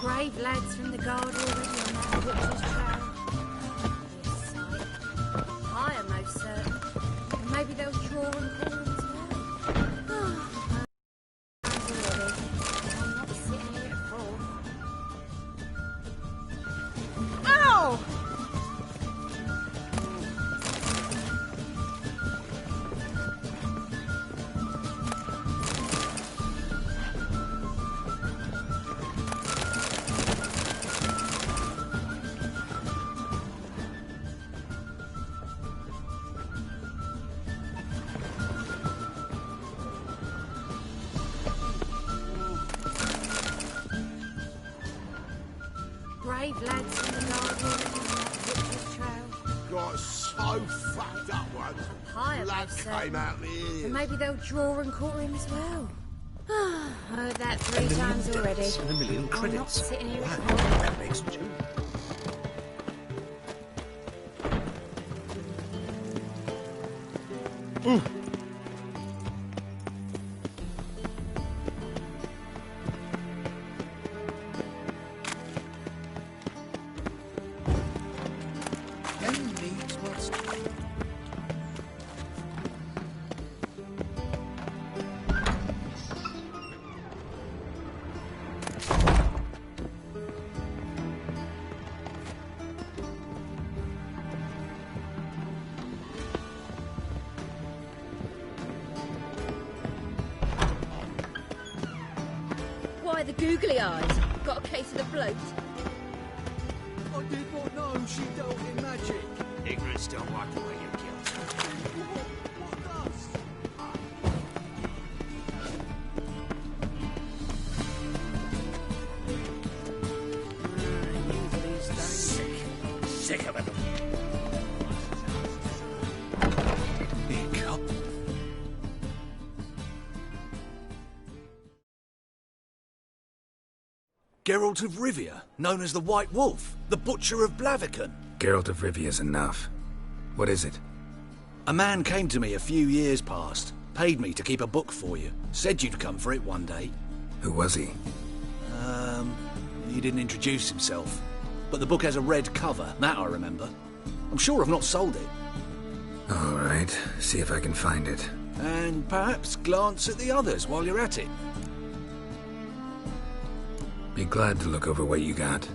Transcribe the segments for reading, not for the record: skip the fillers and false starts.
Brave lads from the guard already on that butcher's trail. Yes, sight. Higher, most certain. And maybe they'll draw and call him as well. Already. I'm not sitting here at all. Ow! Brave lads from the guard already on that butcher's trail. Got so fucked up once. Higher, Blood most came certain. out the ears. And maybe they'll draw and call him as well. Heard that 3 times already. And a million I'm not credits. sitting here Wow, at all. that makes two. Why the googly eyes? Got a case of the bloat? I did not know she dealt in magic. Ignorance don't wipe away your guilt. What does? Sick of it. Geralt of Rivia, known as the White Wolf, the Butcher of Blaviken. Geralt of Rivia's enough. What is it? A man came to me a few years past, paid me to keep a book for you, said you'd come for it one day. Who was he? He didn't introduce himself. But the book has a red cover, that I remember. I'm sure I've not sold it. All right, see if I can find it. And perhaps glance at the others while you're at it. Be glad to look over what you got.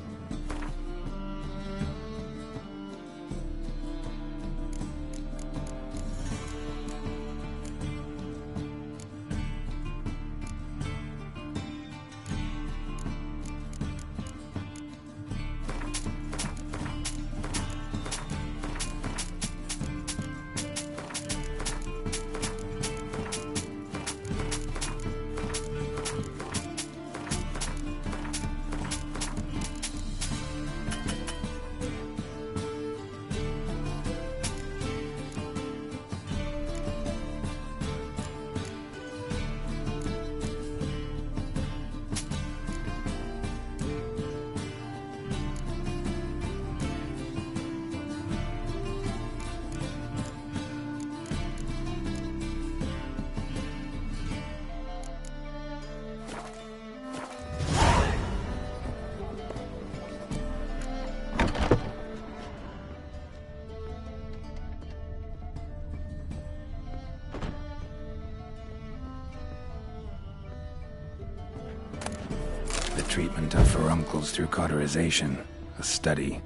Treatment of furuncles through cauterization, a study.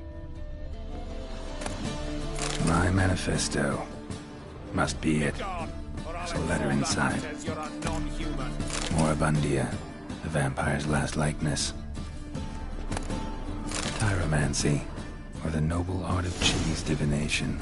My manifesto. Must be it. There's a letter inside. Moribundia, the vampire's last likeness. Tyromancy, or the noble art of cheese divination.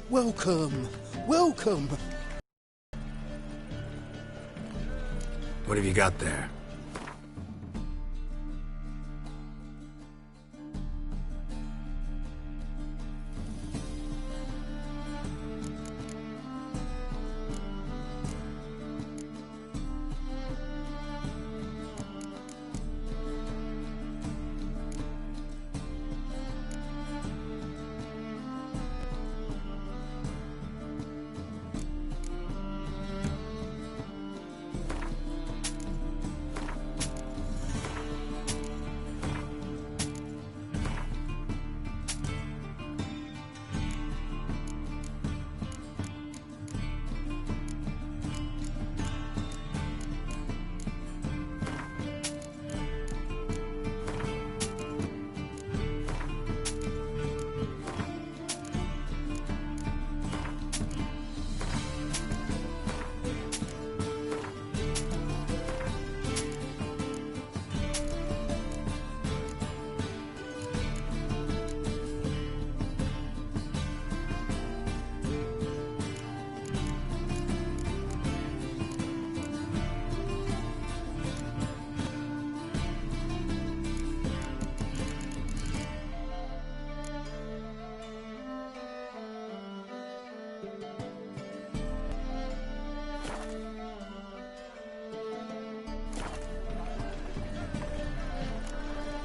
Welcome. Welcome. What have you got there?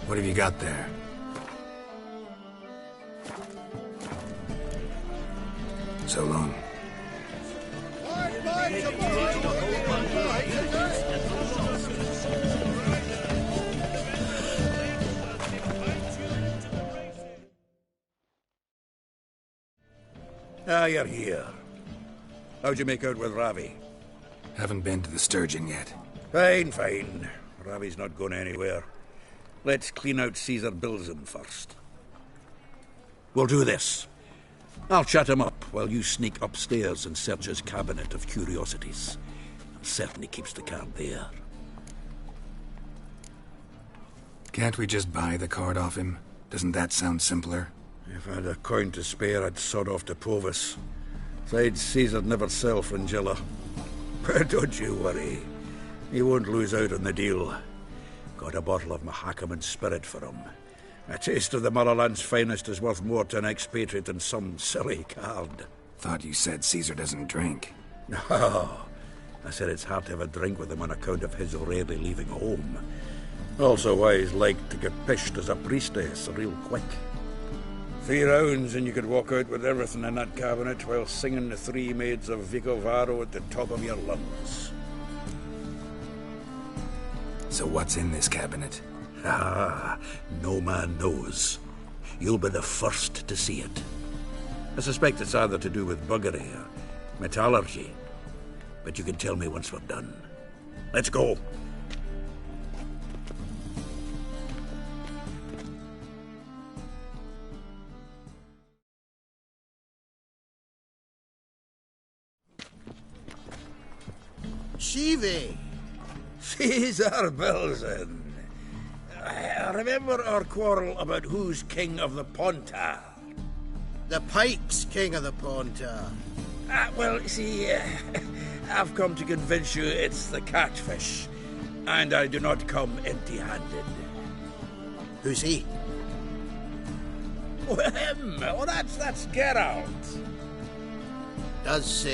What have you got there? So long. Ah, you're here. How'd you make out with Ravi? Haven't been to the Sturgeon yet. Fine, fine. Ravi's not going anywhere. Let's clean out Caesar Bilzen first. We'll do this. I'll chat him up while you sneak upstairs and search his cabinet of curiosities. Certainly keeps the card there. Can't we just buy the card off him? Doesn't that sound simpler? If I had a coin to spare, I'd sod off to Provis. Besides, Caesar'd never sell Fringilla. But don't you worry. He won't lose out on the deal. Got a bottle of Mahakaman spirit for him. A taste of the motherland's finest is worth more to an expatriate than some silly card. Thought you said Caesar doesn't drink. No. I said it's hard to have a drink with him on account of his rarely leaving home. Also why he's like to get pished as a priestess real quick. 3 rounds and you could walk out with everything in that cabinet while singing the 3 maids of Vicovaro at the top of your lungs. So what's in this cabinet? Ah, no man knows. You'll be the first to see it. I suspect it's either to do with buggery or metallurgy. But you can tell me once we're done. Let's go. Shivi. Caesar Bilzen. Remember our quarrel about who's king of the Pontar? The Pike's king of the Pontar. Well, see, I've come to convince you it's the catfish. And I do not come empty-handed. Who's he? Oh, him! Oh, that's Geralt. Does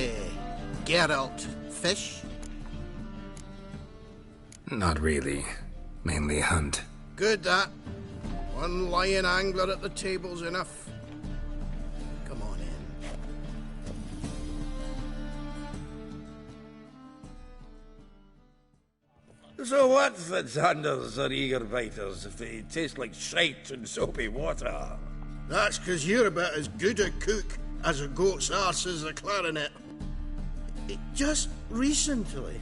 Geralt fish? Not really. Mainly hunt. Good, that. One lion angler at the table's enough. Come on in. So what, Fitzhanders or eager biters, if they taste like shite and soapy water? That's 'cause you're about as good a cook as a goat's arse is a clarinet. Just recently,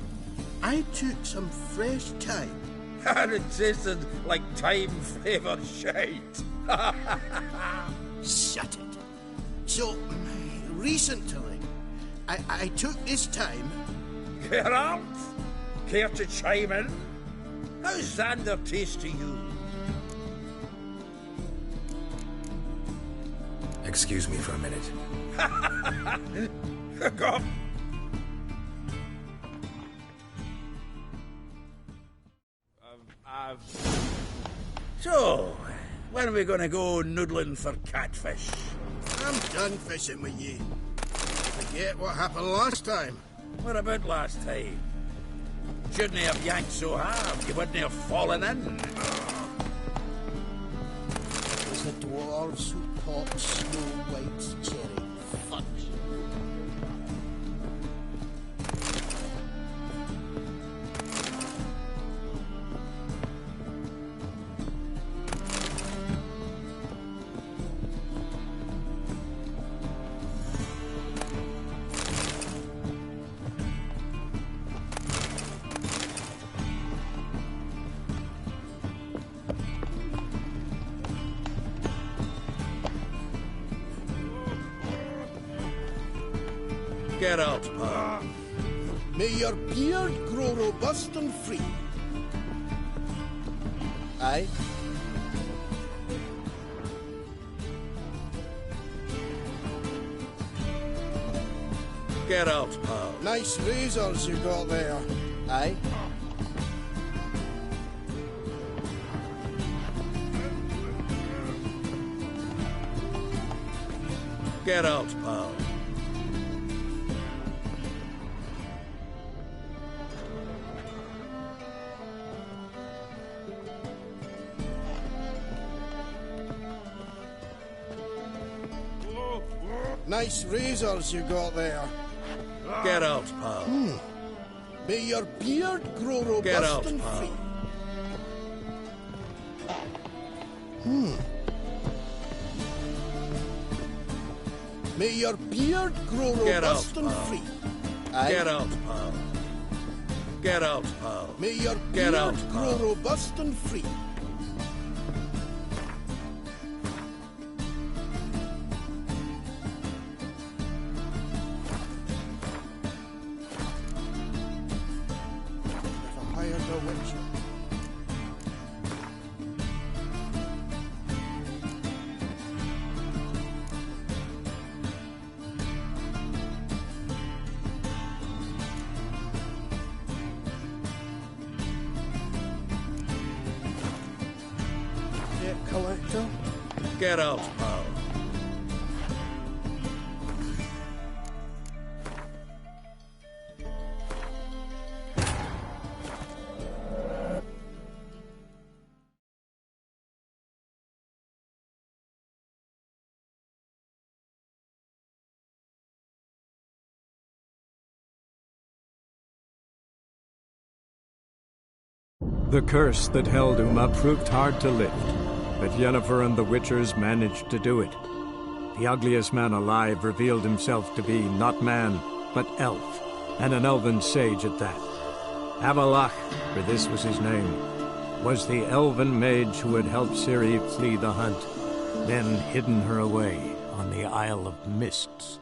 I took some fresh thyme. And it tasted like thyme-flavoured shite. Shut it. So, recently, I took this thyme. Geralt, care to chime in? How's Xander taste to you? Excuse me for a minute. Go. So, when are we gonna go noodling for catfish? I'm done fishing with you. Forget what happened last time. What about last time? Shouldn't have yanked so hard. You wouldn't have fallen in. It was the dwarves who popped Snow White's cherry. Fudge. Get out, pal. May your beard grow robust and free. Aye. Get out, pal. Nice razors you got there. Aye. Get out, pal. Nice razors you got there. Get out, pal. May your beard grow robust Get out, and pal. free. May your beard grow Get robust out, and pal. free. Aye. Get out, pal. Get out, pal. May your Get beard out, grow pal. robust and free. If I hired a witch. Debt collector. Get out, pal. The curse that held Uma proved hard to lift, but Yennefer and the Witchers managed to do it. The ugliest man alive revealed himself to be not man, but elf, and an elven sage at that. Avalach, for this was his name, was the elven mage who had helped Ciri flee the hunt, then hidden her away on the Isle of Mists.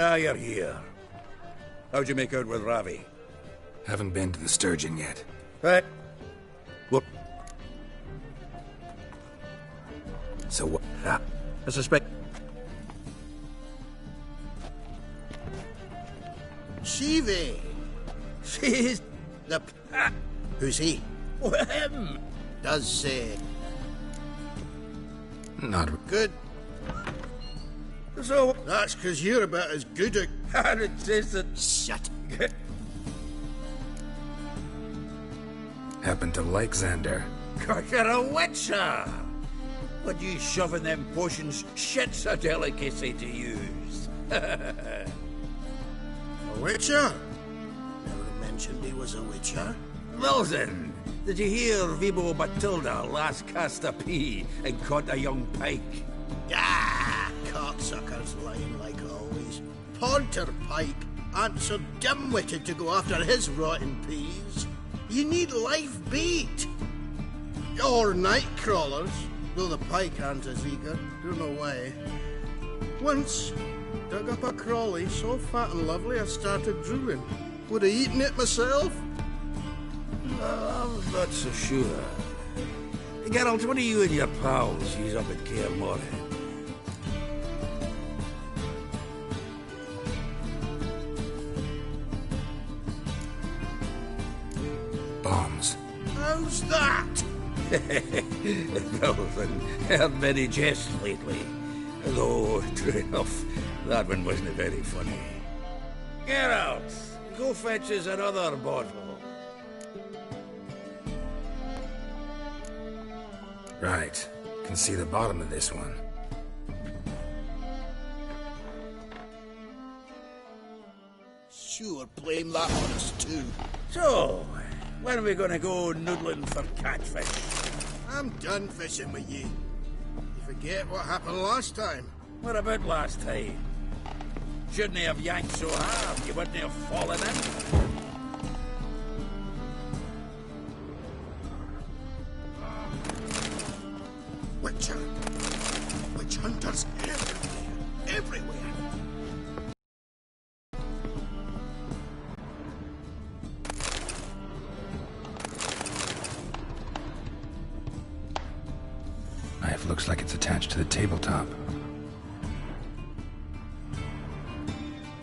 Ah, you're here. How'd you make out with Ravi? Haven't been to the Sturgeon yet. Right. What? So what? I suspect... Shivi! She's... The... Who's he? Well, him! Does say... Not... Good. So... That's because you're about as good a... And it says that... Shut. Happen to like Xander. God, you're a witcher! What you shoving them potions? Shit's a delicacy to use. A witcher? Never mentioned he was a witcher. Wilson, did you hear Vibo Matilda last cast a pea and caught a young pike? Ah, cocksuckers lying like always. Ponter Pike aren't so dim-witted to go after his rotten peas. You need life bait. Or night crawlers, though the pike aren't as eager. Don't know why. Once, dug up a crawly so fat and lovely I started drooling. Would have eaten it myself. I'm not so sure. Geralt, what do you and your pals use up at Kaer Morhen? Bombs. How's that? Wilson, heard many jests lately. Though, true enough, that one wasn't very funny. Geralt, go fetch us another bottle. Right. Can see the bottom of this one. Sure, blame that on us too. So, when are we gonna go noodling for catfish? I'm done fishing with you. You forget what happened last time? What about last time? Shouldn't he have yanked so hard you wouldn't have fallen in? Witcher. Witch hunters everywhere. Everywhere. Knife looks like it's attached to the tabletop.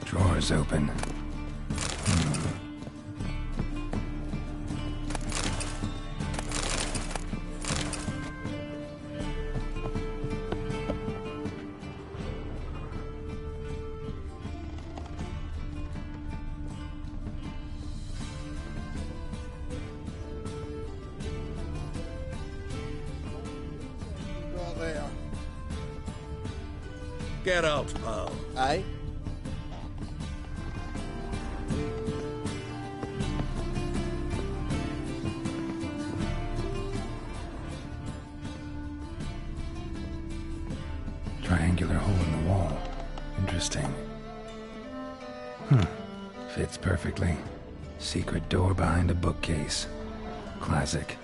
Drawer's open. Got there. Get out, pal. Aye? Triangular hole in the wall. Interesting. Fits perfectly. Secret door behind a bookcase. Classic.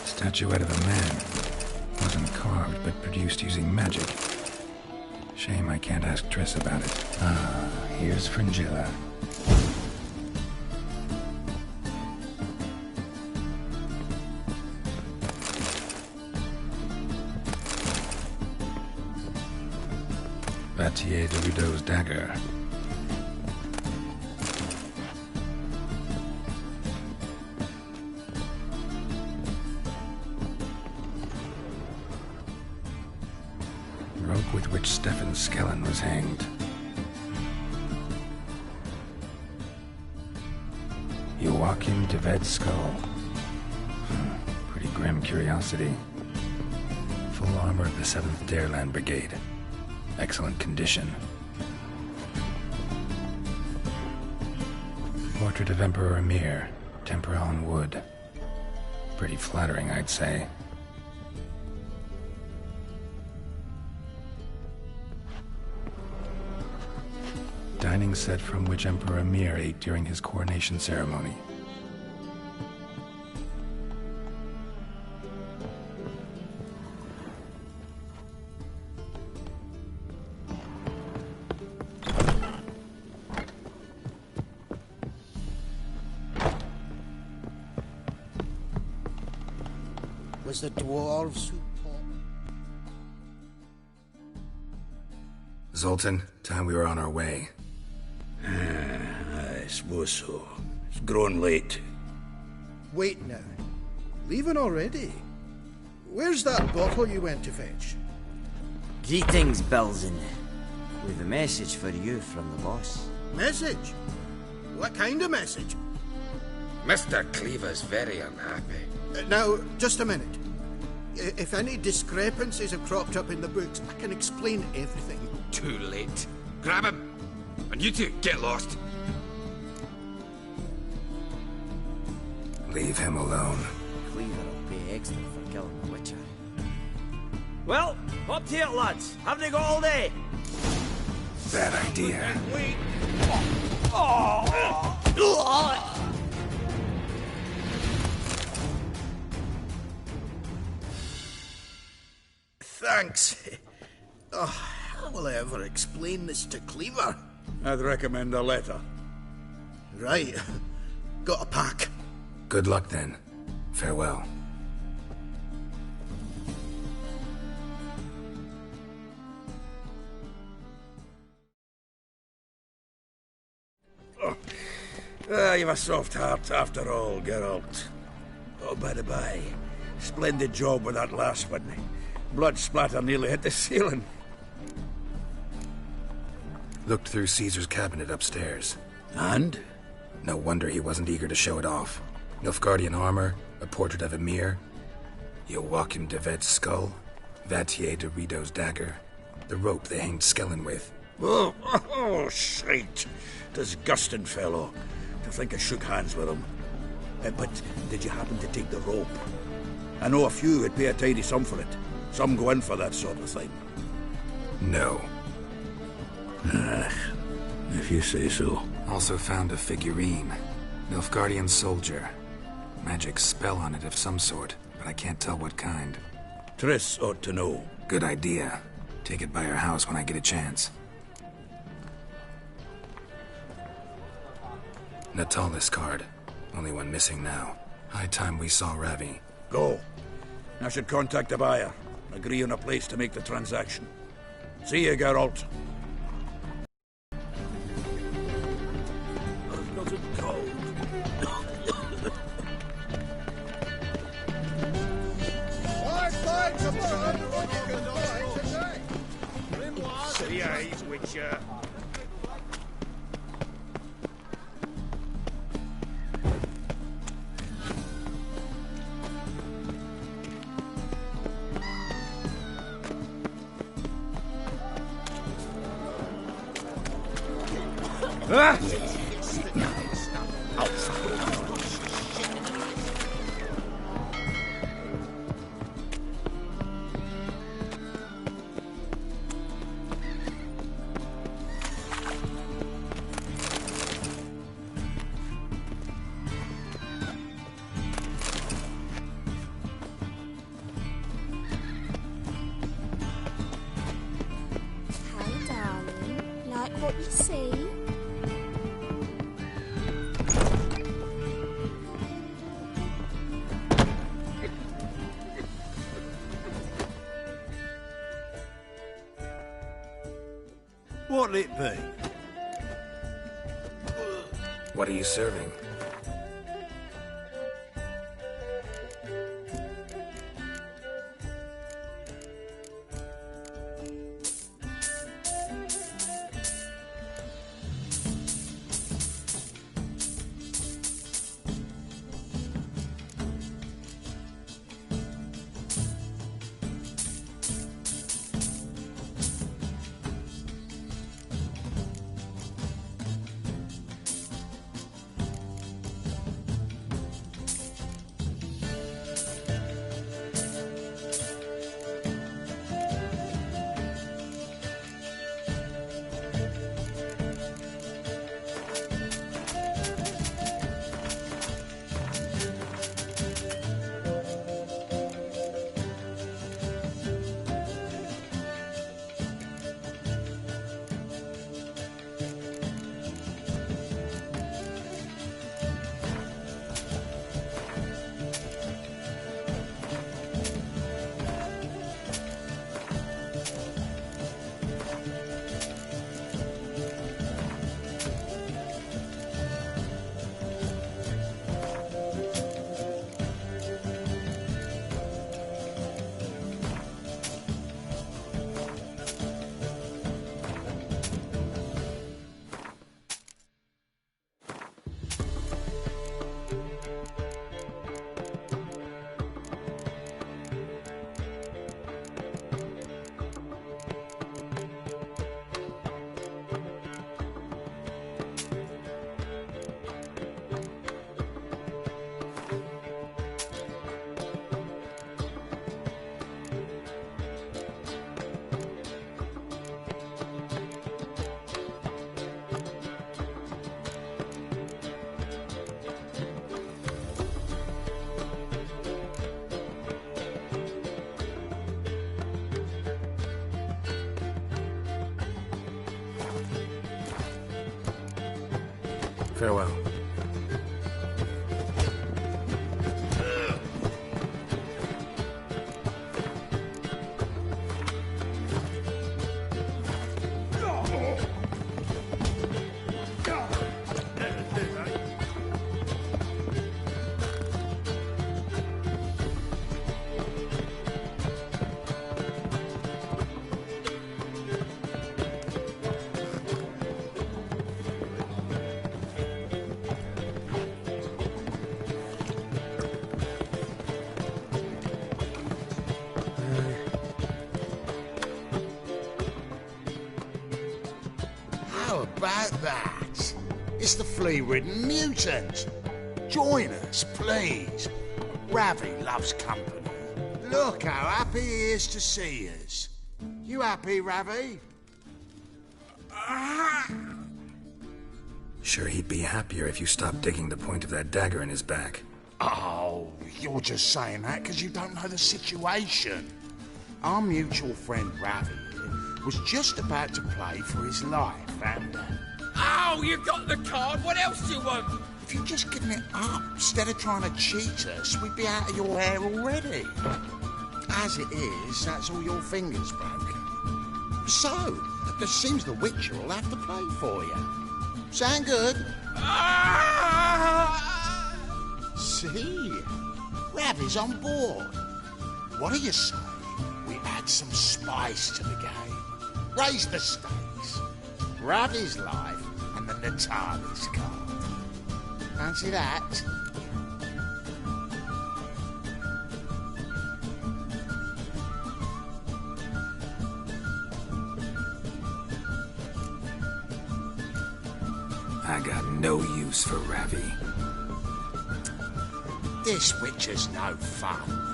Statuette of a man. Wasn't carved, but produced using magic. Shame I can't ask Triss about it. Ah, here's Fringilla. Batier de Rideau's dagger. Rope with which Stefan Skellen was hanged. Joachim de Ved's skull. Pretty grim curiosity. Full armor of the 7th Dareland Brigade. Excellent condition. Portrait of Emperor Emir, tempera on wood. Pretty flattering, I'd say. Dining set from which Emperor Mir ate during his coronation ceremony. Was the dwarves who taught? Zoltan, time we were on our way. I suppose so. It's growing late. Wait now. Leaving already? Where's that bottle you went to fetch? Greetings, Bilzen. We've a message for you from the boss. Message? What kind of message? Mr. Cleaver's very unhappy. Now, just a minute. If any discrepancies have cropped up in the books, I can explain everything. Too late. Grab him! And you two, get lost. Leave him alone. Cleaver will pay extra for killing the Witcher. Well, up to it, lads. Haven't you got all day? Bad idea. Thanks. Oh, how will I ever explain this to Cleaver? I'd recommend a letter. Right. Got a pack. Good luck then. Farewell. You've a soft heart after all, Geralt. Oh, by the by, splendid job with that last one. Blood splatter nearly hit the ceiling. Looked through Caesar's cabinet upstairs. And? No wonder he wasn't eager to show it off. Nilfgaardian armor, a portrait of Emir, Joachim de Vet's skull, Vatier de Rideau's dagger, the rope they hanged Skellen with. Shite. Disgusting fellow. To think I shook hands with him. But did you happen to take the rope? I know a few would pay a tidy sum for it. Some go in for that sort of thing. No. If you say so. Also found a figurine. Nilfgaardian soldier. Magic spell on it of some sort, but I can't tell what kind. Triss ought to know. Good idea. Take it by her house when I get a chance. Natalis card. Only one missing now. High time we saw Ravi. Go. I should contact the buyer. Agree on a place to make the transaction. See you, Geralt. See eyes, Witcher. Hi, darling. Like what you see? What'll it be? What are you serving? Farewell. How about that? It's the flea-ridden mutant. Join us, please. Ravi loves company. Look how happy he is to see us. You happy, Ravi? Sure, he'd be happier if you stopped digging the point of that dagger in his back. Oh, you're just saying that because you don't know the situation. Our mutual friend Ravi was just about to play for his life, and... Oh, you got the card. What else do you want? if you'd just given it up instead of trying to cheat us, we'd be out of your hair already. As it is, that's all your fingers broke. So, it seems the Witcher will have to play for you. Sound good? See? Ravi's on board. What do you say we add some spice to the game? Raise the stakes. Ravi's life and the Natali's card. Fancy that? I got no use for Ravi. This Witcher's no fun.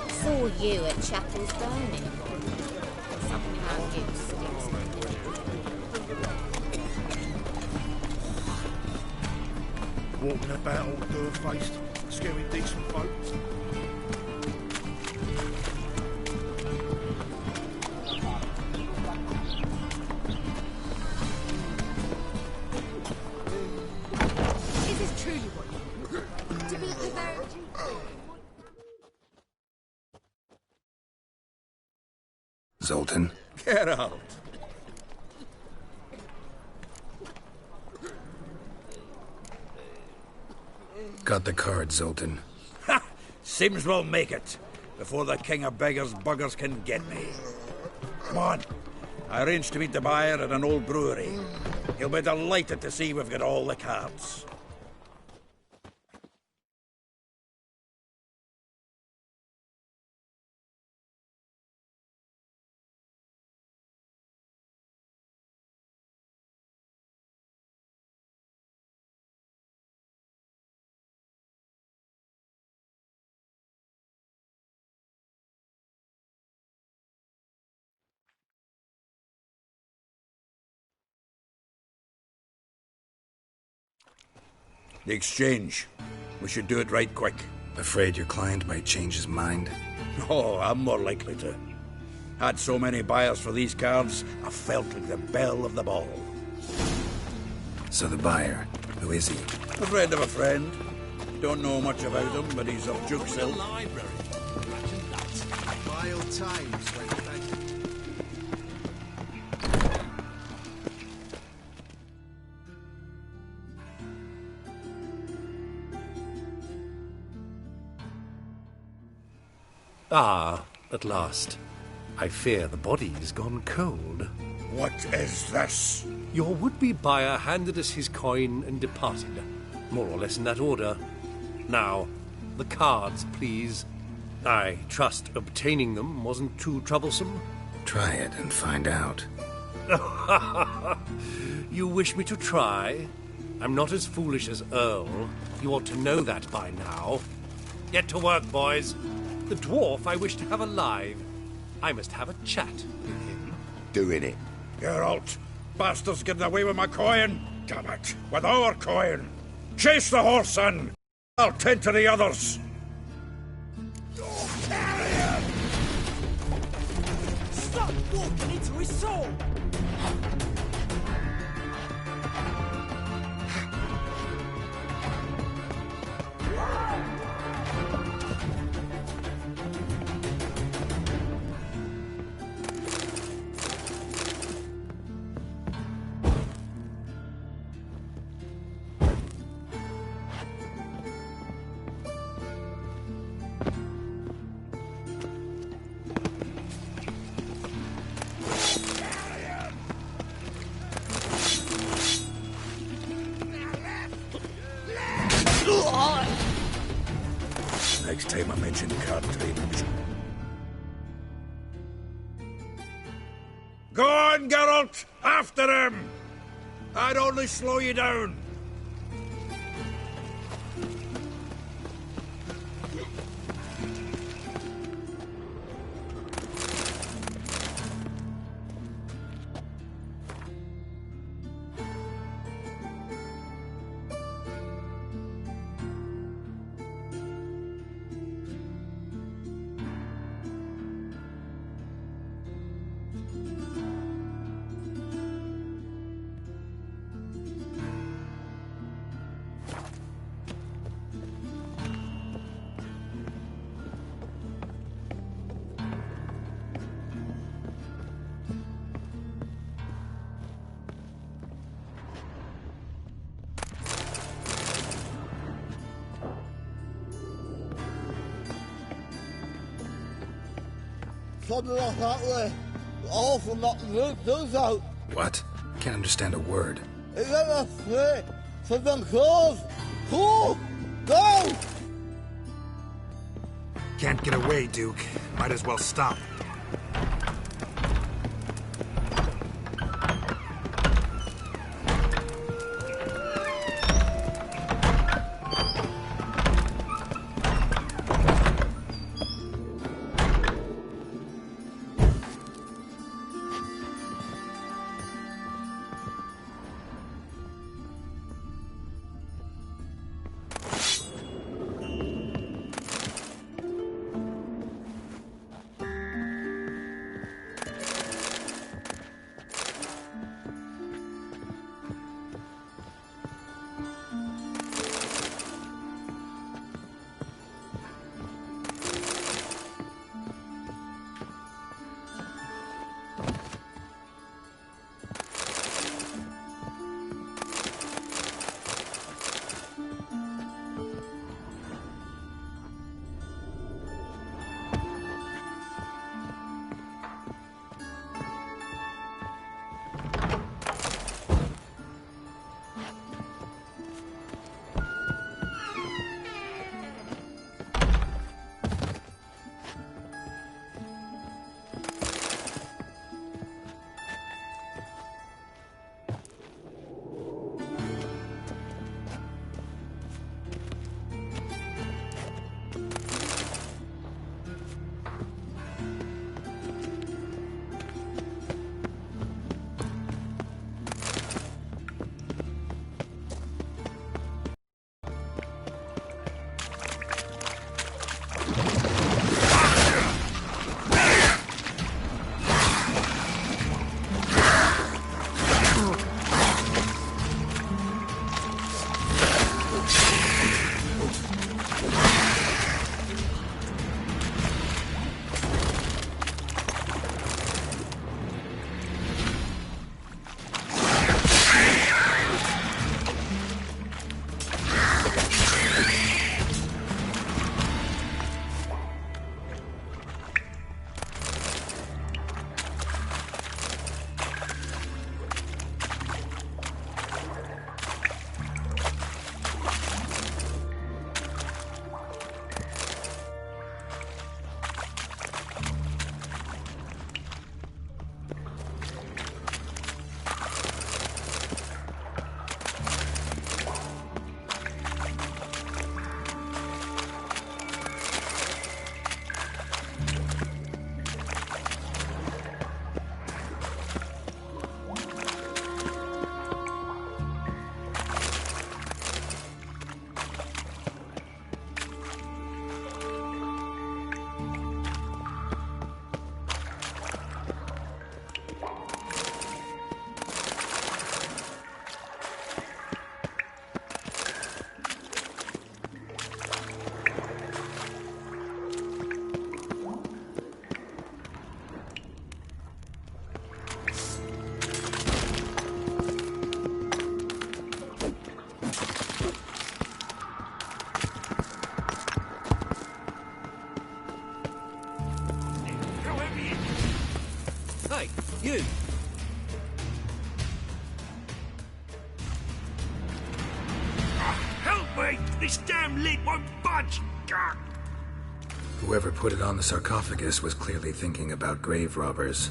Saw you at Chapel's Burning. Somehow you sticks with me. Walking about all door-faced, scaring decent folk. Is this truly what you want? To be the very... Zoltan? Get out. Got the card, Zoltan. Ha! Seems we'll make it before the king of beggars buggers can get me. Come on. I arranged to meet the buyer at an old brewery. He'll be delighted to see we've got all the cards. The exchange. We should do it right quick. Afraid your client might change his mind? Oh, I'm more likely to. Had so many buyers for these cards, I felt like the belle of the ball. So the buyer, who is he? A friend of a friend. Don't know much about him, but he's of Duke's Hill. Library. Wild times, Wednesday. Ah, at last. I fear the body's gone cold. What is this? Your would-be buyer handed us his coin and departed, more or less in that order. Now, the cards, please. I trust obtaining them wasn't too troublesome? Try it and find out. You wish me to try? I'm not as foolish as Earl. You ought to know that by now. Get to work, boys. The dwarf I wish to have alive. I must have a chat with him. Doing it. Geralt, bastard's getting away with my coin. Damn it, with our coin. Chase the horse, son. I'll tend to the others. Stop walking into his soul! Next time I mention card tables. Go on, Geralt! After him! I'd only slow you down. Something like that way. All from not the roof does out. What? Can't understand a word. It's like a flea. Something close. Cool. Go! Can't get away, Duke. Might as well stop. me! This damn lid won't budge! Gah! Whoever put it on the sarcophagus was clearly thinking about grave robbers.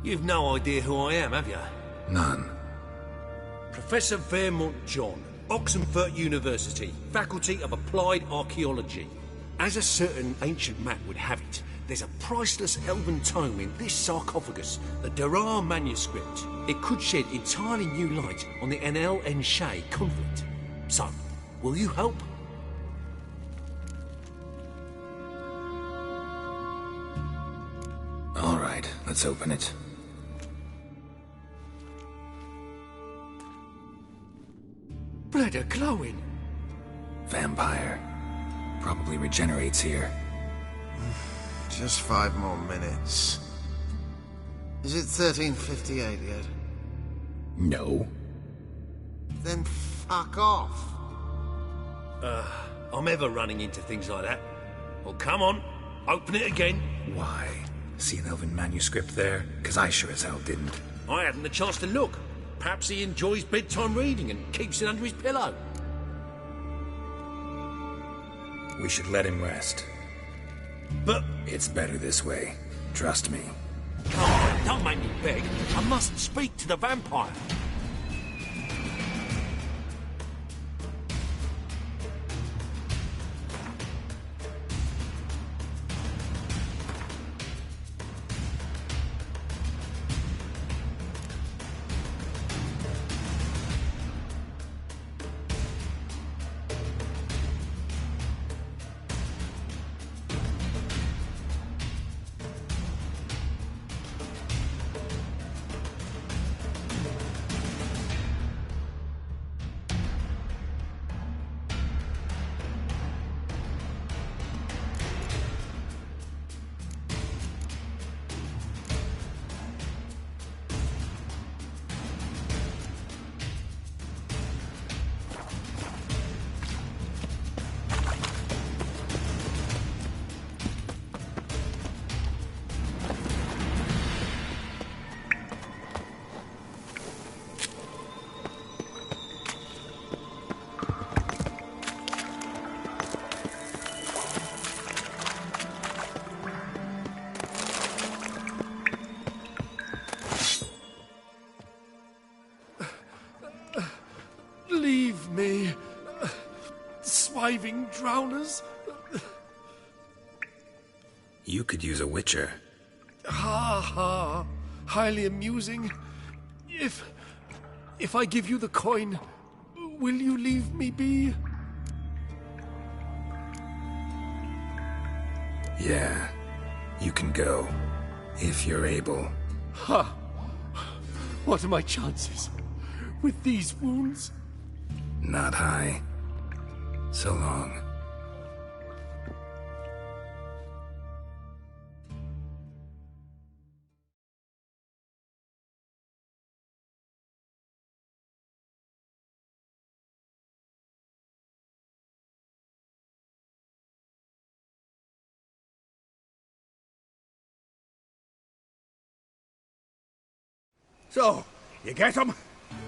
You've no idea who I am, have you? None. Professor Vermont John, Oxenford University, Faculty of Applied Archaeology. As a certain ancient map would have it, there's a priceless elven tome in this sarcophagus, the Durar manuscript. It could shed entirely new light on the Enel and Shay conflict. So, will you help? All right, let's open it. Blood are glowing. Vampire. Probably regenerates here. Just 5 more minutes. Is it 1358 yet? No. Then fuck off. I'm ever running into things like that. Well, come on, open it again. Why? See an elven manuscript there? 'Cause I sure as hell didn't. I hadn't the chance to look. Perhaps he enjoys bedtime reading and keeps it under his pillow. We should let him rest. But... It's better this way. Trust me. Come on, don't make me beg. I must speak to the vampire. Leave me, swiving drowners. You could use a witcher. Ha ha, highly amusing. If I give you the coin, will you leave me be? Yeah, you can go, if you're able. Ha! What are my chances with these wounds? Not high. So long. So, you get him?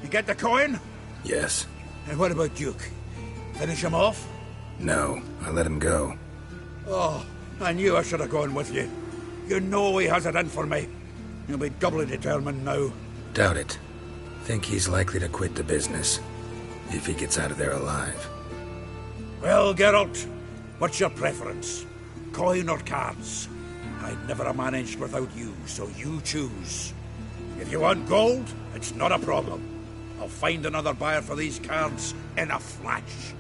You get the coin? Yes. And what about Duke? Finish him off? No, I let him go. Oh, I knew I should have gone with you. You know he has it in for me. He'll be doubly determined now. Doubt it. Think he's likely to quit the business, if he gets out of there alive. Well, Geralt, what's your preference? Coin or cards? I'd never have managed without you, so you choose. If you want gold, it's not a problem. I'll find another buyer for these cards in a flash.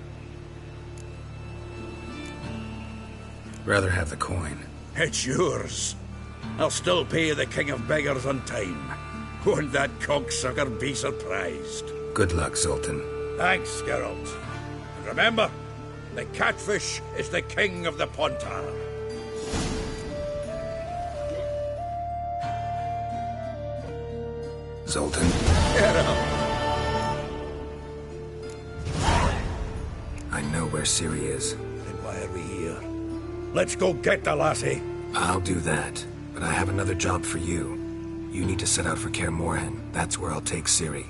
Rather have the coin. It's yours. I'll still pay the King of Beggars on time. Won't that cocksucker be surprised? Good luck, Zoltan. Thanks, Geralt. And remember, the catfish is the king of the Pontar. Zoltan. Geralt. I know where Ciri is. Then why are we here? Let's go get the lassie. I'll do that, but I have another job for you. You need to set out for Kaer Morhen. That's where I'll take Ciri.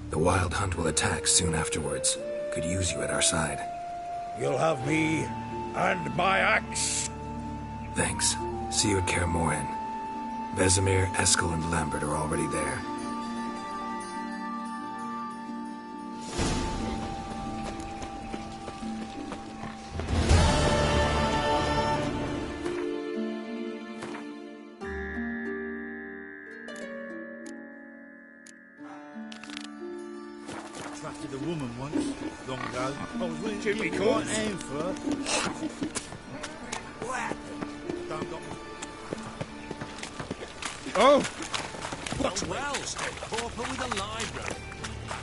The Wild Hunt will attack soon afterwards. Could use you at our side. You'll have me and my axe. Thanks. See you at Kaer Morhen. Vesemir, Eskel, and Lambert are already there. Trusted a woman once, long ago. I was willing to Jimmy give Court. my hand for her. Don't got me. Oh! What? Well, stay pauper with a library.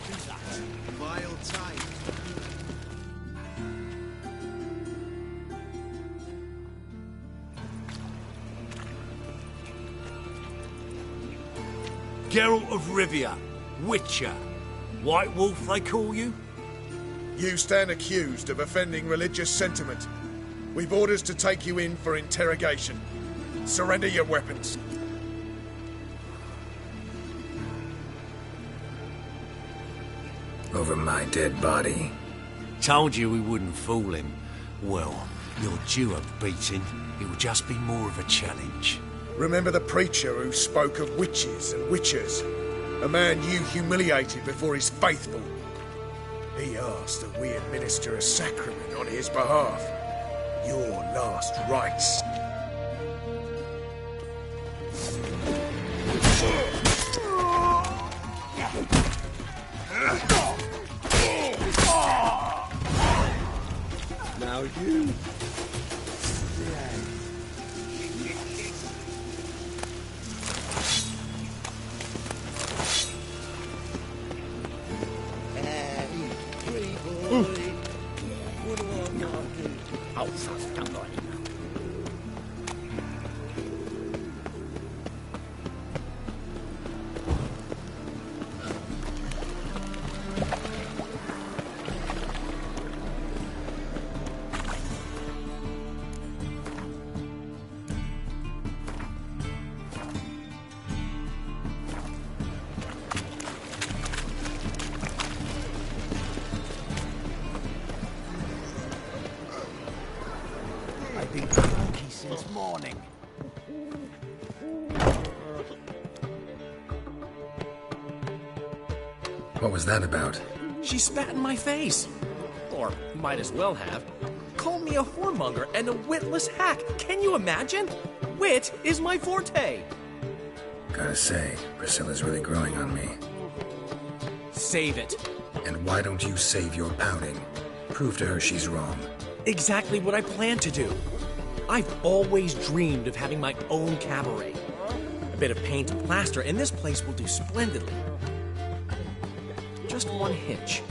Who's that? Vile tape. Geralt of Rivia, Witcher. White Wolf, they call you? You stand accused of offending religious sentiment. We've orders to take you in for interrogation. Surrender your weapons. Over my dead body. Told you we wouldn't fool him. Well, you're due a beating. It will just be more of a challenge. Remember the preacher who spoke of witches and witchers? A man you humiliated before his faithful. He asked that we administer a sacrament on his behalf. Your last rites. Now you. I've been cranky since morning. What was that about? She spat in my face. Or might as well have. Called me a whoremonger and a witless hack. Can you imagine? Wit is my forte. Gotta say, Priscilla's really growing on me. Save it. And why don't you save your pouting? Prove to her she's wrong. Exactly what I plan to do. I've always dreamed of having my own cabaret. A bit of paint and plaster, and this place will do splendidly. Just one hitch.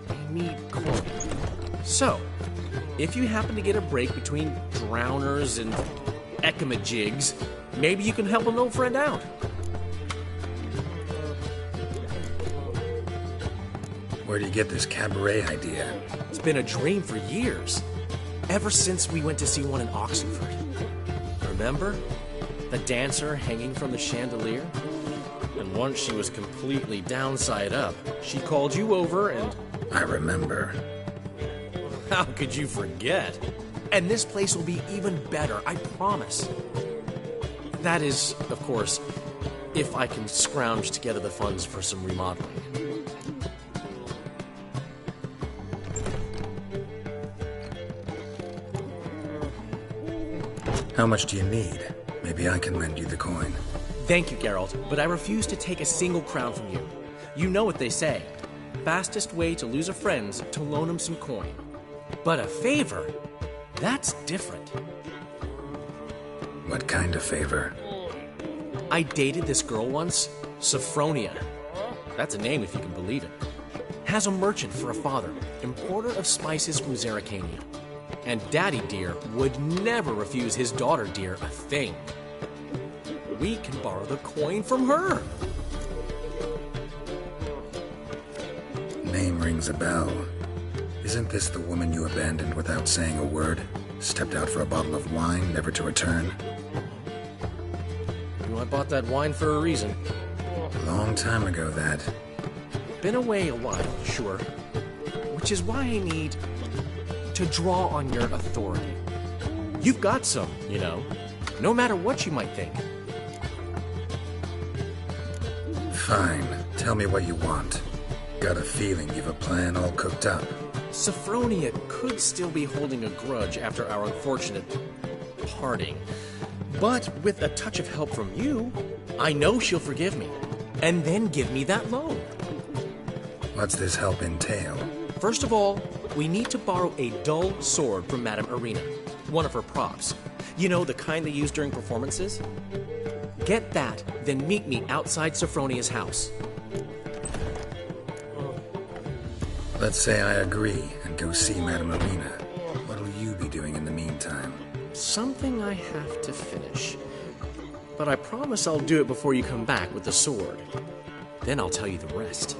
I need coin. So, if you happen to get a break between drowners and ekamajigs, maybe you can help an old friend out. Where do you get this cabaret idea? It's been a dream for years. Ever since we went to see one in Oxenford. Remember? The dancer hanging from the chandelier? And once she was completely downside up, she called you over and... I remember. How could you forget? And this place will be even better, I promise. That is, of course, if I can scrounge together the funds for some remodeling. How much do you need? Maybe I can lend you the coin. Thank you, Geralt, but I refuse to take a single crown from you. You know what they say. Fastest way to lose a friend's to loan him some coin. But a favor? That's different. What kind of favor? I dated this girl once, Sophronia. That's a name if you can believe it. Has a merchant for a father, importer of spices from Zerrikania. And Daddy Dear would never refuse his daughter Dear a thing. We can borrow the coin from her. Name rings a bell. Isn't this the woman you abandoned without saying a word? Stepped out for a bottle of wine, never to return? You know, I bought that wine for a reason. Long time ago, that. Been away a while, sure. Which is why I need to draw on your authority. You've got some, you know, no matter what you might think. Fine. Tell me what you want. Got a feeling you've a plan all cooked up. Sophronia could still be holding a grudge after our unfortunate parting. But with a touch of help from you, I know she'll forgive me. And then give me that loan. What's this help entail? First of all, we need to borrow a dull sword from Madame Arena, one of her props. You know, the kind they use during performances? Get that, then meet me outside Sophronia's house. Let's say I agree and go see Madame Arena. What'll you be doing in the meantime? Something I have to finish. But I promise I'll do it before you come back with the sword. Then I'll tell you the rest.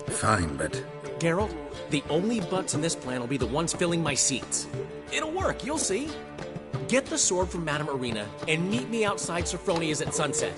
Fine, but... Geralt, the only butts in this plan will be the ones filling my seats. It'll work, you'll see. Get the sword from Madame Arena and meet me outside Sophronia's at sunset.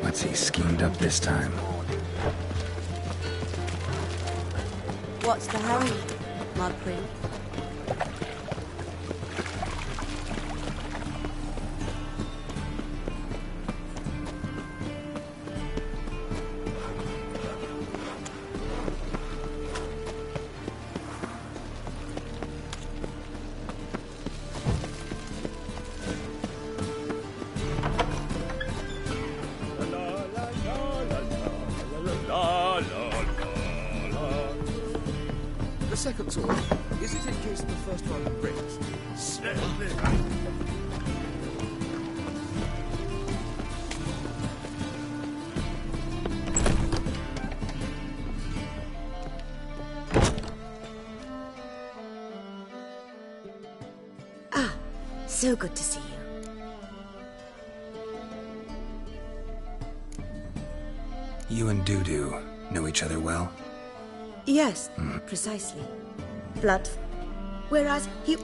What's he schemed up this time? What's the hurry, my prince? The second sword, is it in case the first one breaks? Certainly. So good to see you. You and Dudu know each other well? Yes, precisely. Blood. Whereas you...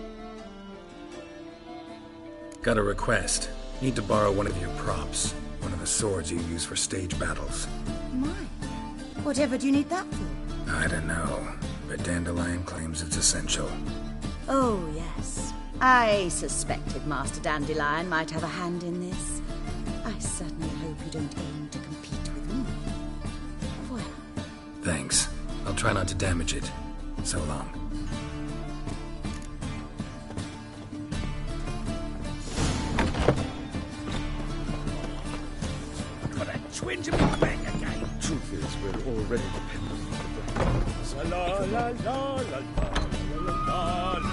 Got a request. Need to borrow one of your props. One of the swords you use for stage battles. My. Whatever do you need that for? I don't know, but Dandelion claims it's essential. Oh, yes. I suspected Master Dandelion might have a hand in this. I certainly hope you don't aim to compete with me. Well... Thanks. I'll try not to damage it. So long. Got a twinge of me bang again. Truth is, we're already dependent on the la la la la la la la.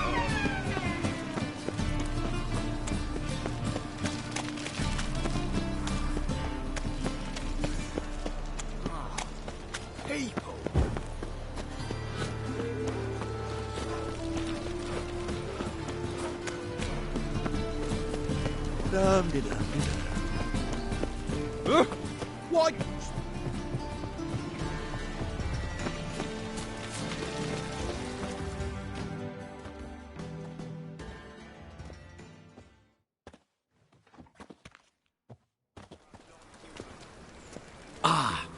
What?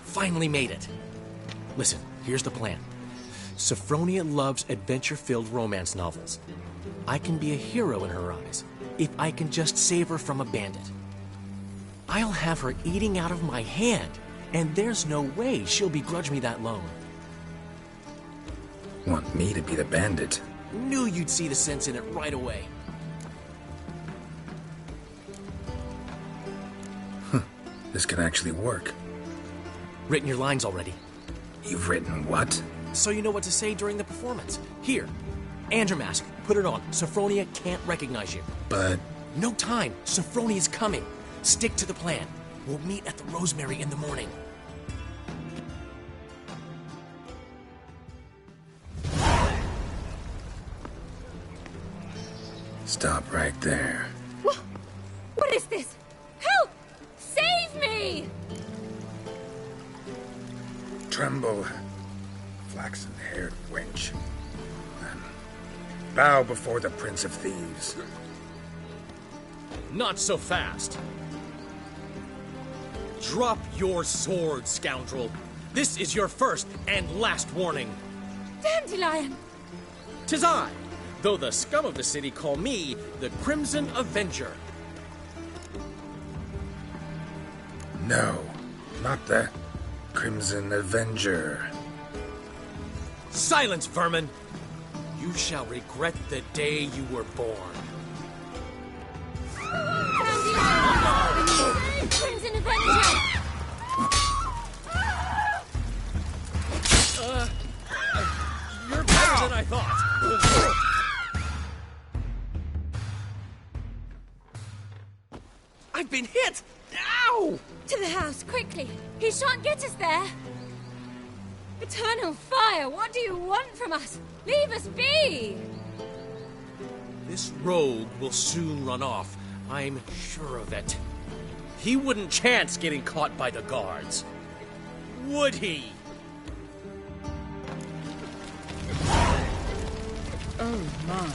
Finally made it. Listen, here's the plan. Sophronia loves adventure-filled romance novels. I can be a hero in her eyes if I can just save her from a bandit. I'll have her eating out of my hand, and there's no way she'll begrudge me that loan. Want me to be the bandit? Knew you'd see the sense in it right away. This could actually work. Written your lines already. You've written what? So you know what to say during the performance. Here, and your mask. Put it on. Sophronia can't recognize you. But... No time. Sophronia's coming. Stick to the plan. We'll meet at the Rosemary in the morning. Stop right there. What is this? Help! Save me! Tremble, flaxen-haired wench. And bow before the Prince of Thieves. Not so fast. Drop your sword, scoundrel. This is your first and last warning. Dandelion! 'Tis I, though the scum of the city call me the Crimson Avenger. No, not the Crimson Avenger. Silence, vermin! You shall regret the day you were born. Crimson Avenger! You're better than I thought. I've been hit! Ow! To the house, quickly! He shan't get us there! Eternal fire, what do you want from us? Leave us be! This rogue will soon run off. I'm sure of it. He wouldn't chance getting caught by the guards. Would he? Oh my.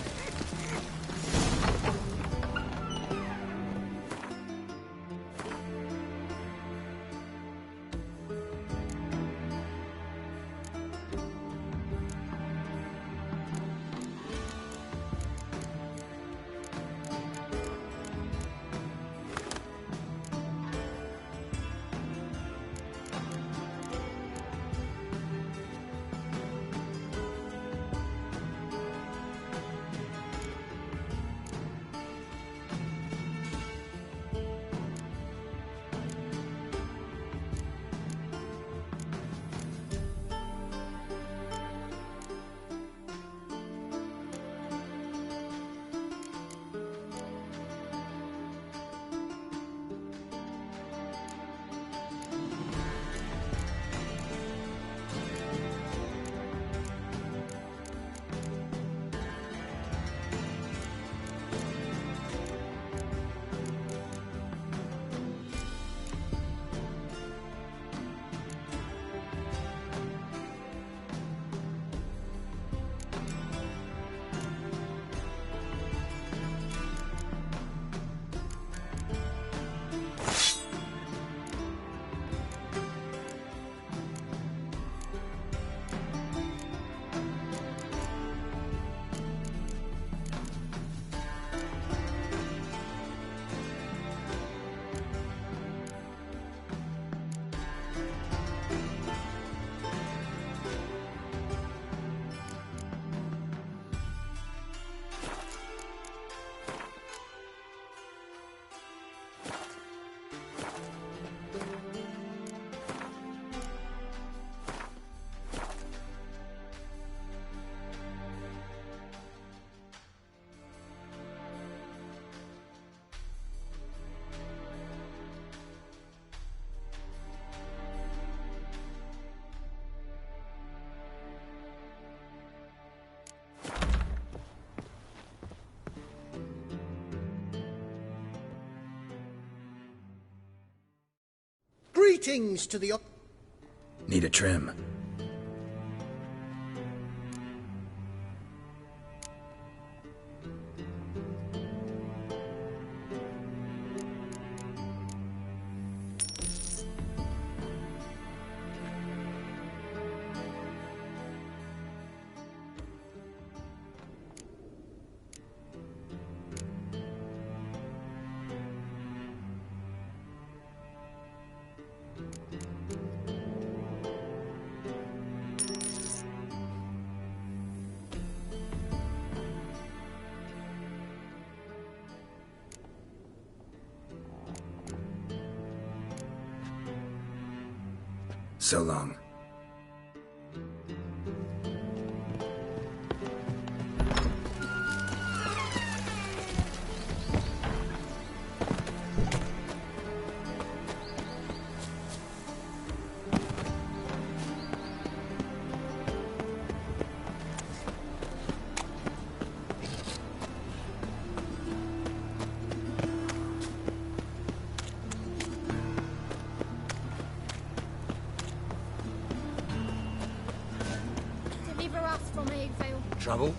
Greetings to the up. Need a trim. So long. Deliver us from Evil. Trouble?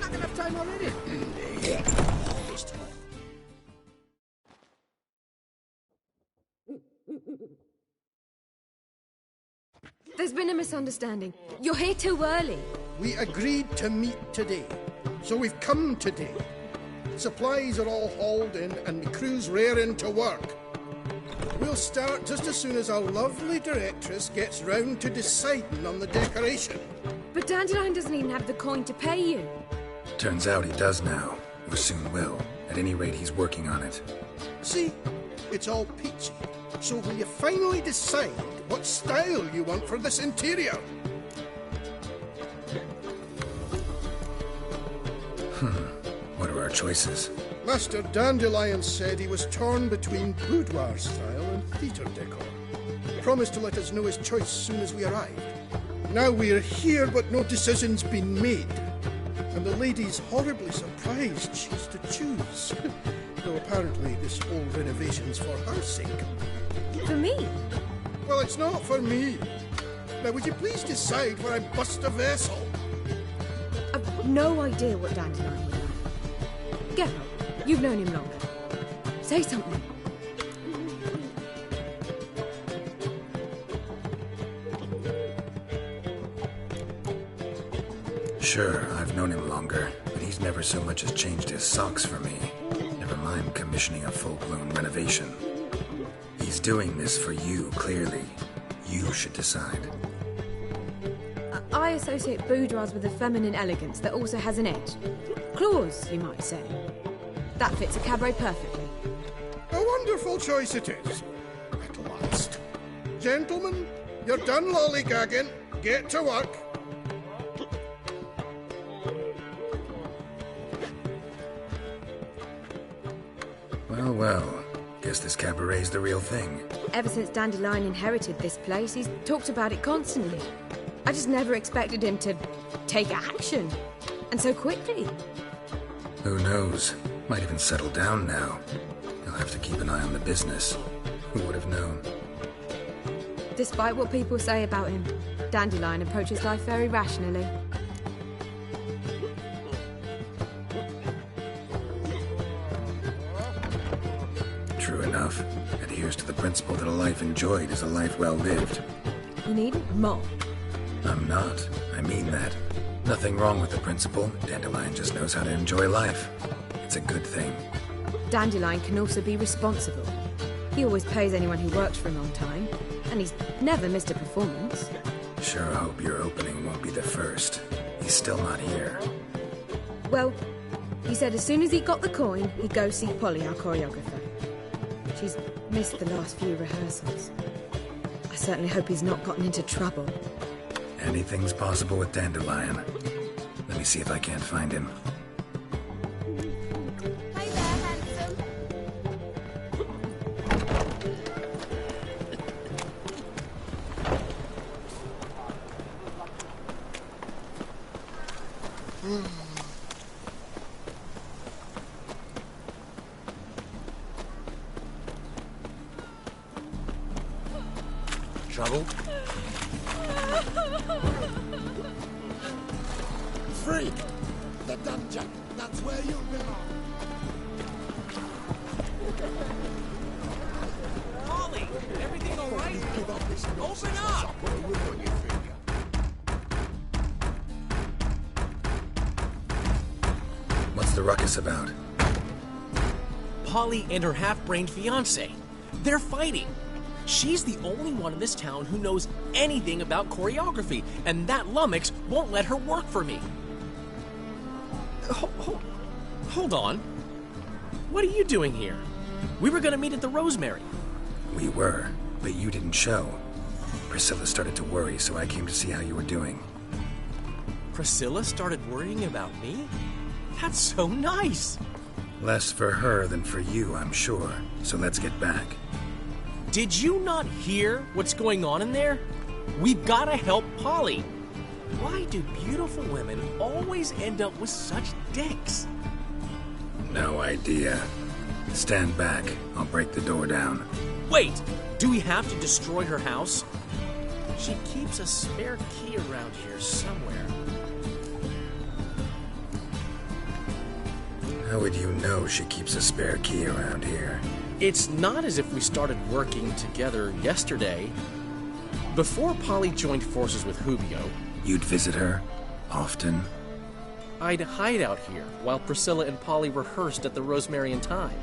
Not enough time already. There's been a misunderstanding. You're here too early. We agreed to meet today, so we've come today. Supplies are all hauled in and the crew's raring to work. We'll start just as soon as our lovely directress gets round to deciding on the decoration. But Dandelion doesn't even have the coin to pay you. Turns out he does now, or soon will. At any rate, he's working on it. See, it's all peachy. So will you finally decide what style you want for this interior? What are our choices? Master Dandelion said he was torn between boudoir style and theatre decor. Promised to let us know his choice as soon as we arrived. Now we're here, but no decision's been made. And the lady's horribly surprised she's to choose. Though apparently this whole renovation's for her sake. For me? Well, it's not for me. Now, would you please decide where I bust a vessel? I've no idea what Dandelion would like. Get up. You've known him longer. Say something. Sure, I've known him longer, but he's never so much as changed his socks for me. Never mind commissioning a full-blown renovation. He's doing this for you, clearly. You should decide. I associate boudoirs with a feminine elegance that also has an edge. Claws, you might say. That fits a cabaret perfectly. A wonderful choice it is. At last. Gentlemen, you're done lollygagging. Get to work. Well, well. Guess this cabaret's the real thing. Ever since Dandelion inherited this place, he's talked about it constantly. I just never expected him to take action. And so quickly. Who knows? Might even settle down now. He'll have to keep an eye on the business. Who would have known? Despite what people say about him, Dandelion approaches life very rationally. True enough. Adheres to the principle that a life enjoyed is a life well lived. You need more. I'm not. I mean that. Nothing wrong with the principle. Dandelion just knows how to enjoy life. It's a good thing. Dandelion can also be responsible. He always pays anyone who works for him on time, and he's never missed a performance. Sure hope your opening won't be the first. He's still not here. Well, he said as soon as he got the coin, he'd go see Polly, our choreographer. She's missed the last few rehearsals. I certainly hope he's not gotten into trouble. Anything's possible with Dandelion. Let me see if I can't find him. trouble? Freak! The dungeon! That's where you belong! Molly, everything all right? Give up this nonsense. Open up! I'll put a ring on your finger. What's the ruckus about? Polly and her half-brained fiancé. They're fighting. She's the only one in this town who knows anything about choreography, and that lummox won't let her work for me. Hold on. What are you doing here? We were gonna meet at the Rosemary. We were, but you didn't show. Priscilla started to worry, so I came to see how you were doing. Priscilla started worrying about me? That's so nice. Less for her than for you, I'm sure. So let's get back. Did you not hear what's going on in there? We've gotta help Polly. Why do beautiful women always end up with such dicks? No idea. Stand back. I'll break the door down. Wait! Do we have to destroy her house? She keeps a spare key around here somewhere. How would you know she keeps a spare key around here? It's not as if we started working together yesterday. Before Polly joined forces with Hubio, You'd visit her? Often? I'd hide out here while Priscilla and Polly rehearsed at the Rosemary and I'm.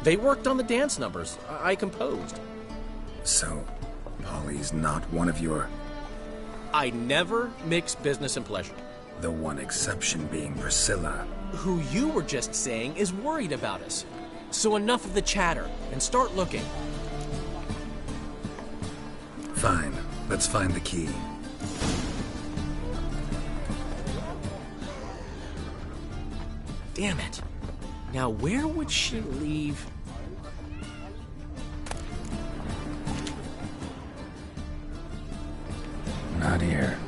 They worked on the dance numbers I composed. So, Polly's not one of your... I never mix business and pleasure. The one exception being Priscilla. Who you were just saying is worried about us. So enough of the chatter, and start looking. Fine. Let's find the key. Damn it. Now where would she leave... Not here.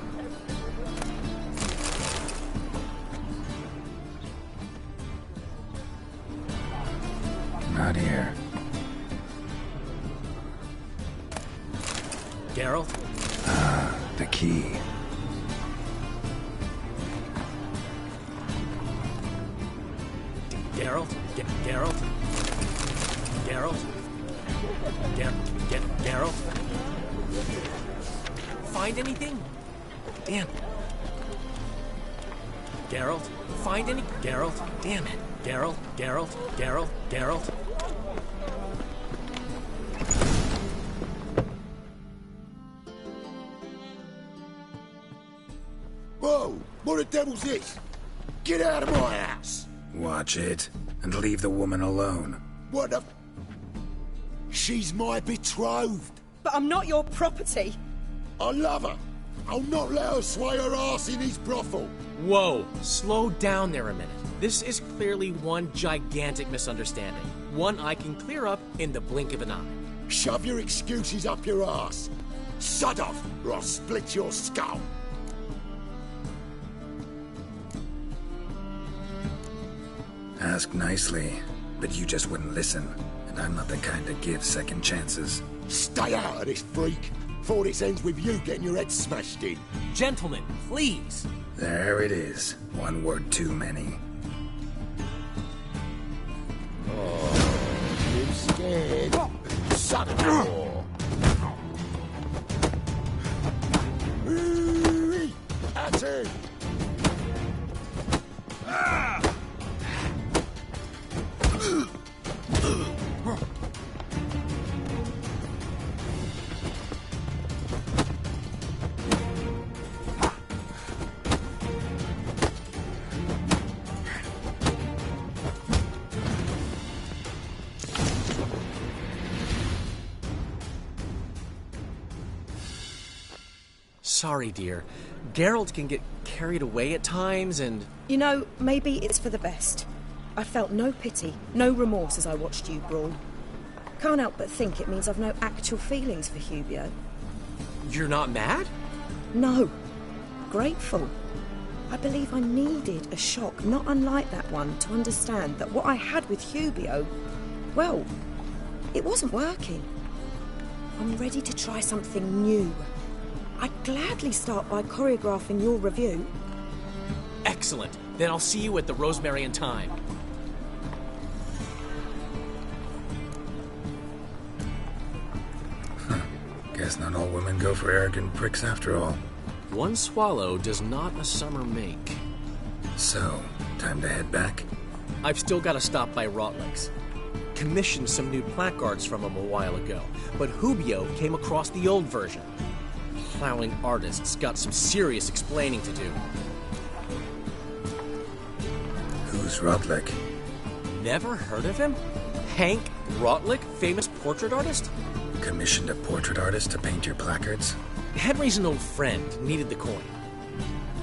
Not here. Geralt? Ah, the key. Geralt? Geralt? Geralt? Geralt? Find anything? Damn it. Geralt? Find any? Geralt? Damn it. Geralt? Geralt? Whoa! What the devil's this? Get out of my house! Watch it, and leave the woman alone. What the... She's my betrothed. But I'm not your property. I love her. I'll not let her sway her ass in his brothel. Whoa, slow down there a minute. This is clearly one gigantic misunderstanding. One I can clear up in the blink of an eye. Shove your excuses up your ass. Sod off, or I'll split your skull. Ask nicely, but you just wouldn't listen. And I'm not the kind to give second chances. Stay out of this, freak. Before this ends with you getting your head smashed in. Gentlemen, please. There it is. One word too many. Oh, you scared? Son of a whore. That's it. Sorry, dear. Geralt can get carried away at times and... You know, maybe it's for the best. I felt no pity, no remorse as I watched you brawl. Can't help but think it means I've no actual feelings for Hubio. You're not mad? No. Grateful. I believe I needed a shock not unlike that one to understand that what I had with Hubio, well, it wasn't working. I'm ready to try something new. I'd gladly start by choreographing your review. Excellent. Then I'll see you at the Rosemary and Thyme. Guess not all women go for arrogant pricks after all. One swallow does not a summer make. So, time to head back? I've still got to stop by Rotlick's. Commissioned some new placards from him a while ago, but Hubio came across the old version. Plowing artists got some serious explaining to do. Who's Rotlick? Never heard of him? Hank Rotlick, famous portrait artist? Commissioned a portrait artist to paint your placards? Henry's an old friend, needed the coin.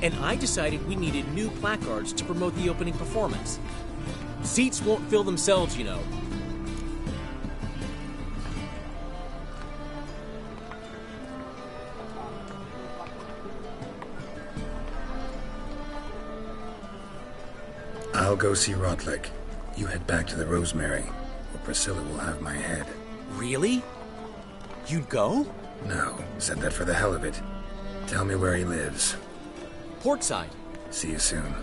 And I decided we needed new placards to promote the opening performance. Seats won't fill themselves, you know. I'll go see Rotlick. You head back to the Rosemary, or Priscilla will have my head. Really? You'd go? No, said that for the hell of it. Tell me where he lives. Portside. See you soon.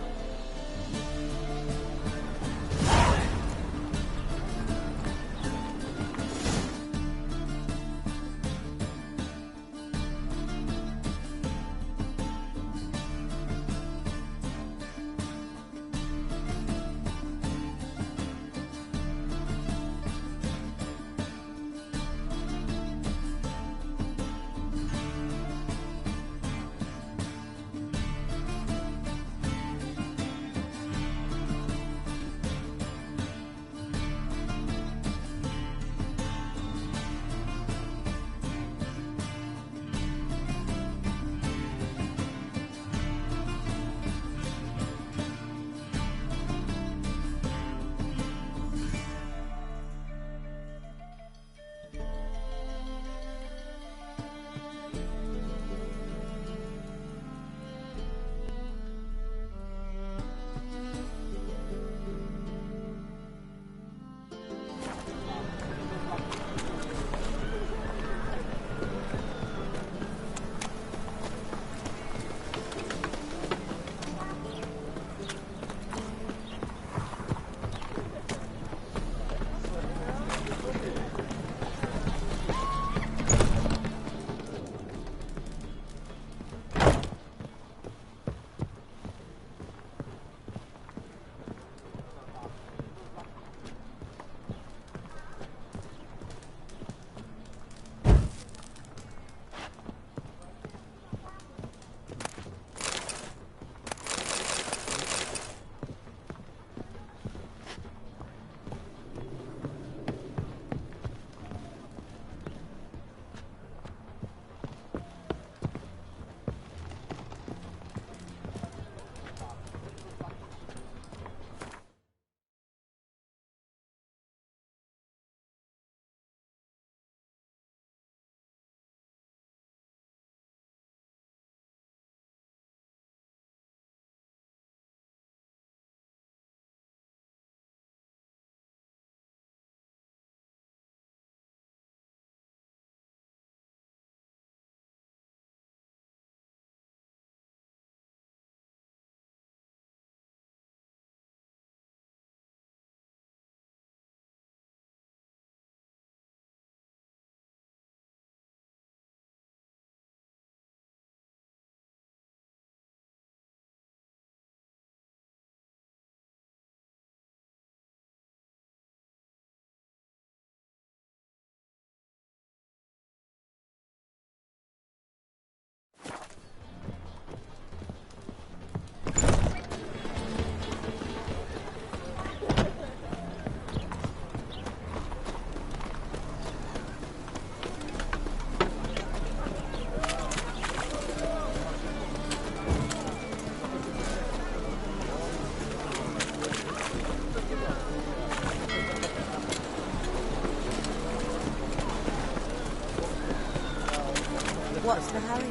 What's the hurry?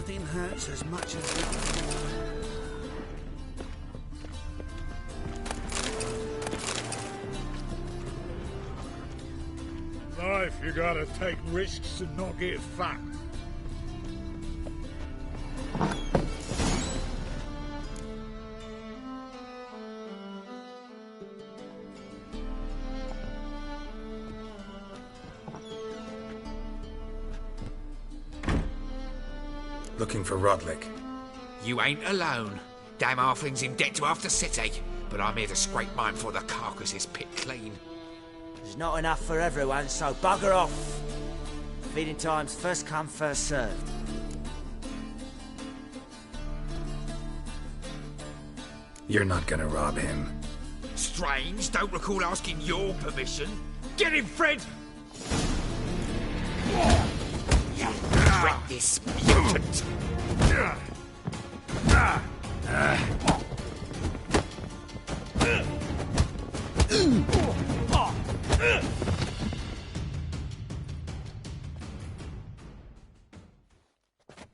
Nothing hurts as much as lying. Life, you gotta take risks and not get fucked. Looking for Rodlick. You ain't alone. Damn halfling's in debt to half the city, but I'm here to scrape mine before the carcass is picked clean. There's not enough for everyone, so bugger off. Feeding time's first come, first served. You're not gonna rob him. Strange, don't recall asking your permission. Get him, Fred! Drink this, mutant!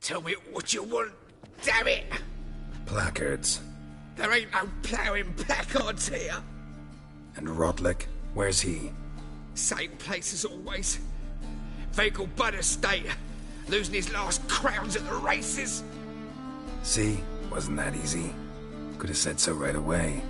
Tell me what you want, damn it! Placards. There ain't no ploughing placards here. And Rodlick? Where's he? Same place as always. Vehicle Bud Estate. Losing his last crowns at the races. See? Wasn't that easy? Could have said so right away.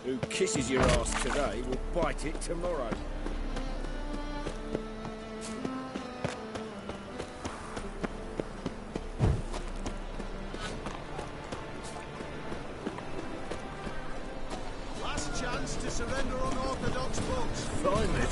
Who kisses your ass today will bite it tomorrow. Last chance to surrender unorthodox books. Find the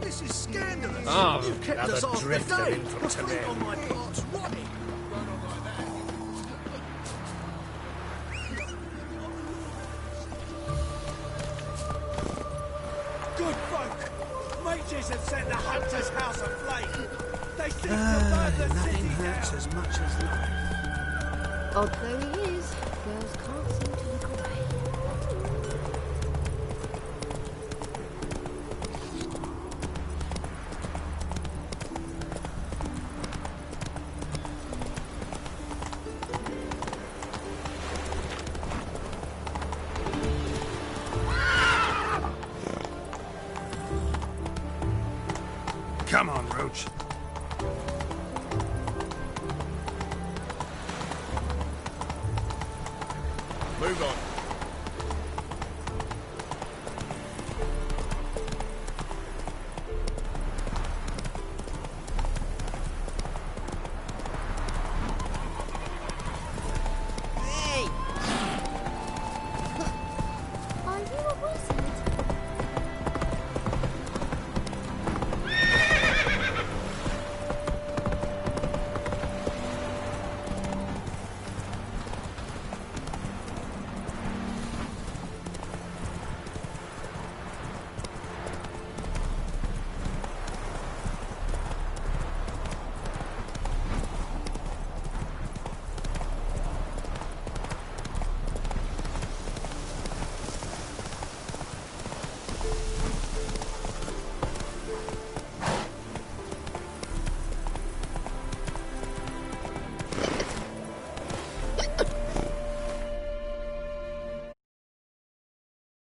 This is scandalous. Oh, You've kept another us off the drifter day. in from What's going on Tenerife. my parts rotting? Good folk! Mages have set the hunter's house aflame! They seek to burn the Nothing city hurts down! as much as life. Odd though he is, girls can't seem to look away. Come on, Roach. Move on.